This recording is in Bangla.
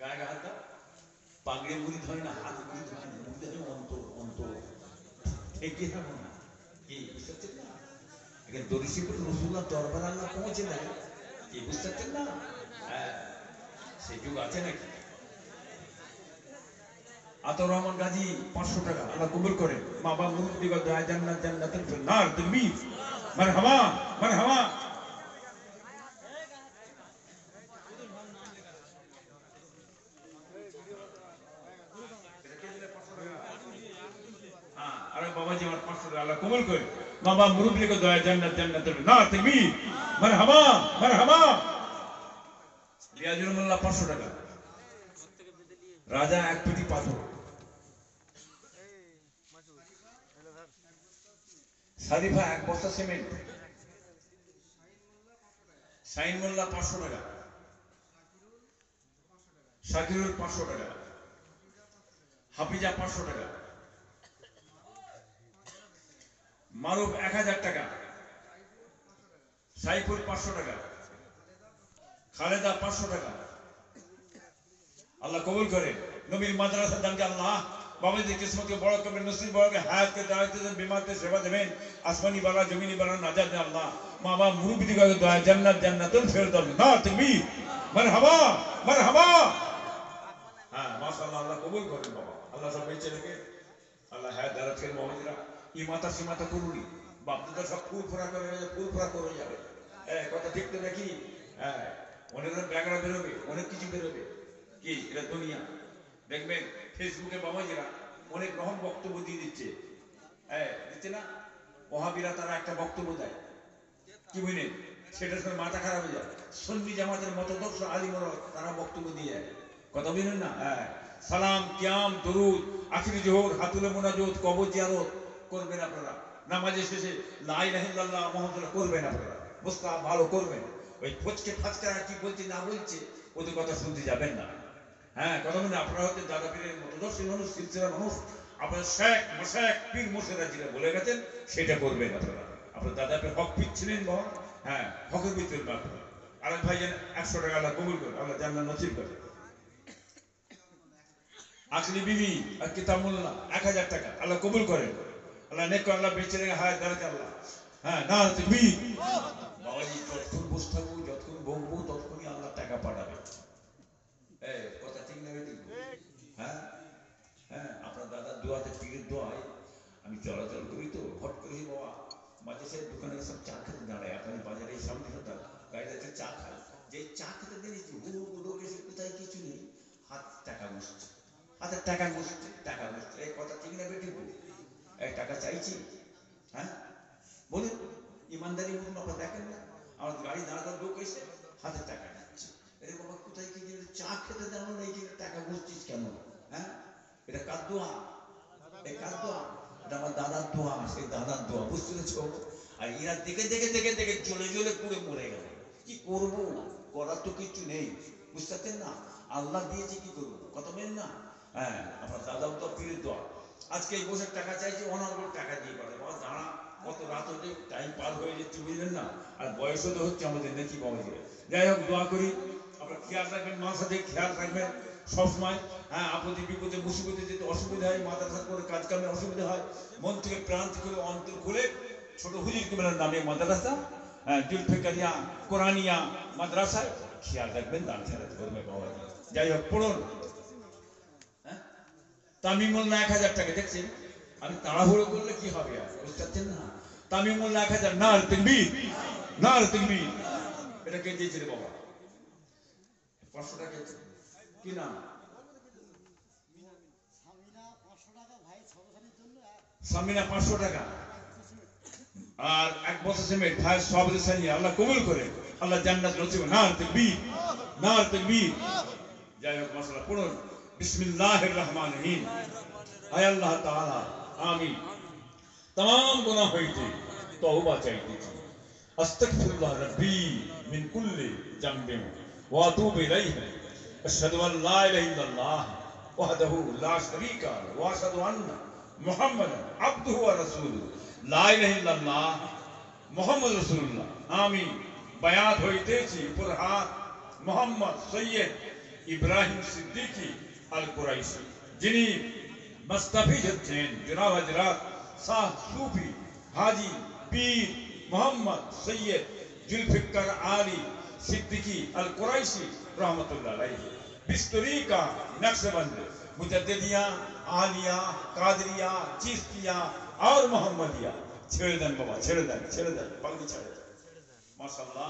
গায়ে হাত দাও, পাগড়ি মুড়ি ধরে না, হাত মুড়ি ধরে না, মুড়ি ধরে অন্তর অন্তর ঠেকে থাকো না। কি বুঝতে পারছেন না? এখানে দরিশিপুর রসুল্লাহ দরবার আল্লাহ পৌঁছে দেয়। কি বুঝতে পারছেন না? হ্যাঁ, সেই যুগ আছে নাকি? আতর রহমান গাজী 500 টাকা আল্লাহ কবুল করে। মা বাবা মুরব্বি গো দয়া জান্নাত জান্নাতুল ফিরদাউস তাকবীর মারহাবা মারহাবা। হ্যাঁ, আরে বাবাজি আমার 500 টাকা আল্লাহ কবুল করে। মা বাবা মুরব্বি গো দয়া জান্নাত জান্নাতুল ফিরদাউস তাকবীর মারহাবা মারহাবা। রিয়াজুল মোল্লা 500 টাকা। রাজা এক পেটি পাথর। সারিফা 1 বস্তা সিমেন্ট। শাইন মোল্লা 500 টাকা। শাকিরুল 500 টাকা। হাফিজা 500 টাকা। মারুফ 1000 টাকা। সাইফুল 500 টাকা। খালেদা 500 টাকা। আল্লাহ কবুল করে। নবীর মাদ্রাসা দানকে আল্লাহ বাবাজির কিসমতকে বড় করবেন, নসিব বড় করে, হায়াতকে দাওয়াতে দেন, বিমাতে সেবা দেবেন, আসমানি বালা জমিনি বালা নাজাত দেন আল্লাহ। মা বাবা মুরব্বিদের দোয়া জান্নাত জান্নাতুল ফিরদাউস। না তাকবীর মারহাবা মারহাবা। হ্যাঁ মাশাআল্লাহ, আল্লাহ কবুল করেন বাবা। আল্লাহ সব বেঁচে রেখে আল্লাহ হায়াত দারাজ করেন। বাবাজিরা ই মাতা সীমাতা করুনি, বাপদাদা সব ফুরফুরা করে ফুরফুরা করে যাবে। কথা ঠিক তো নাকি? হ্যাঁ, অনেক ব্যাগরা বেরোবে, অনেক কিছু বেরোবে। কি এটা দুনিয়া। দেখবেন ফেসবুকে বাবাজিরা অনেক রকম বক্তব্য দিয়ে দিচ্ছে। দিচ্ছে না? ওহাবিরা তারা একটা বক্তব্য দেয়, কি বুঝলেন, সেটার সঙ্গে মাথা খারাপ হয়ে যায়। সুন্নি জামাতের মতদর্শ আলিমরা তারা বক্তব্য দিয়ে কথা বুঝলেন না? সালাম কিয়াম দরুদ আখিরি জোহর হাতুলে মোনাজাত কবর জিয়ারত করবেন আপনারা। নামাজের শেষে লা ইলাহা ইল্লাল্লাহ মুহাম্মাদুর করবেন আপনারা। মুস্তাহাব ভালো করবেন। ওই ফচকে ফাচকারা কি বলছে না বলছে ওদের কথা শুনতে যাবেন না। হ্যাঁ, কথা বলে আপনারা হচ্ছে দাদা পীরের মতদর্শী মানুষ, সিলসিলার মানুষ। আপনার শেখ মশায়েখ পীর মুর্শিদরা যেটা বলে গেছেন সেটা করবেন আপনারা। আপনার দাদা পীর হক পিচ্ছিলেন বাবা। হ্যাঁ, হকের ভিতরে আপনারা। আরেক ভাই যেন 100 টাকা আল্লাহ কবুল করে, আল্লাহ জান্নাত নসিব করে। আকলি বিবি আর কিতাবুল্লাহ 1000 টাকা আল্লাহ কবুল করেন। আল্লাহ নেক আল্লাহ বেঁচে রেখে হায়াত দারাজ আল্লাহ। হ্যাঁ না তাকবীর। বাবাজি যতক্ষণ বসে থাকবো, যতক্ষণ বকবো, ততক্ষণই আল্লাহ টাকা পাঠাবে। কথা ঠিক না ঠিক? হ্যাঁ হ্যাঁ, আপনার দাদার দোয়াতে পীরের দোয়ায় আমি চলাচল করি তো হট করি বাবা, মাঝে সে দোকানে সব চা খেতে দাঁড়ায়। আপনার বাজারে এই সামনে হতাম গাড়িতে চা খায়, যে চা খেতে দেখেছি লোক এসে কোথায় কিছু নেই, হাত টাকা বসছে, হাতের টাকা বসছে, টাকা বসছে। এই কথা ঠিক না বেটি? এই টাকা চাইছি। হ্যাঁ বলুন, ইমানদারি বলুন, আপনারা দেখেন না আমার গাড়ি দাঁড়াতে লোক এসে হাতের টাকা নিচ্ছে। এরে বাবা কোথায় কি চা খেতে দাঁড়ানো নেই, টাকা বসছিস কেন? হ্যাঁ, এটা কার দোয়া? এই কার দোয়া? এটা আমার দাদার দোয়া, সেই দাদার দোয়া, বুঝতে পেরেছো? আর এরা দেখে দেখে দেখে দেখে জ্বলে জ্বলে পুড়ে মরে গেল। কি করবো, করার তো কিছু নেই, বুঝতে পারছেন না? আল্লাহ দিয়েছে, কি করবো, কথা বলেন না? হ্যাঁ, আপনার দাদাও তো পীরের দোয়া। আজকে এই বসে টাকা চাইছে, অনাগর টাকা দিয়ে পারে। বাবা দাঁড়া, কত রাত হচ্ছে, টাইম পার হয়ে যাচ্ছে, বুঝলেন না? আর বয়সও তো হচ্ছে আমাদের, নাকি বাবা? যাই হোক, দোয়া করি আপনার খেয়াল রাখবেন, মার সাথে খেয়াল রাখবেন সবসময়। হ্যাঁ, আপদে বিপদে মুসিবতে যেতে অসুবিধা হয়, মাদ্রাসা করে কাজ কামে অসুবিধা হয়, মন থেকে প্রাণ থেকে অন্তর খুলে ছোট হুজুর কেবলার নামে মাদ্রাসা, জুলফিকারিয়া কোরআনিয়া মাদ্রাসায় খেয়াল রাখবেন, দান খেয়াল করবে বাবা। যাই হোক, পড়ুন। হ্যাঁ, তামিমুল্লাহ 1000 টাকা। দেখছেন আমি তাড়াহুড়ো করলে কি হবে, আর বুঝতে পারছেন না? তামিমুল্লাহ 1000। নার তাকবীর নার তাকবীর। এটা কে দিয়েছে রে বাবা? 500 টাকা। কি নাম? সামিনা 500 টাকা। আর 1 বস্তা সিমেন্ট ভাই সব সানিয়ে আল্লাহ কবুল করে, আল্লাহ জান্নাত নসিব। নার তাকবীর নার তাকবীর। যাই হোক, মাশাআল্লাহ পড়ুন। বিসমিল্লাহির রহমানির রহিম। আয় আল্লাহ তাআলা আমি तमाम गुनाह হইতে তওবা চাইতেছি। আস্তাগফিরুল্লাহ রাব্বি মিন কুল্লি জামবিন ওয়া আতুবু ইলাইহি। আশহাদু আল লা ইলাহা ইল্লাল্লাহ ওয়াহদাহু লা শারীকা লাহু ওয়া আশহাদু আন্না মুহাম্মাদান আবদুহু ওয়া রাসূলুহু। লা ইলাহা ইল্লাল্লাহ মুহাম্মাদুর রাসূলুল্লাহ। আমি বায়াত হইতেছি উপর হাত মোহাম্মদ সৈয়দ ইব্রাহিম সিদ্দিকী আল কুরাইশি, যিনি মুস্তাফিজ হচ্ছেন জনাব হযরত শাহ সুফি হাজি পীর মোহাম্মদ সৈয়দ जुल्फिकार आली सिद्दीकी अल कुरैशी रहमतुल्लाह अलैहि। बिस्तरी का नक्शबंद मुजद्दिदिया, आलिया, कादरिया, चिश्तिया और मोहम्मदिया। छेड़ दें बाबा, छेड़ दें, पागली छेड़ दें। माशाअल्लाह।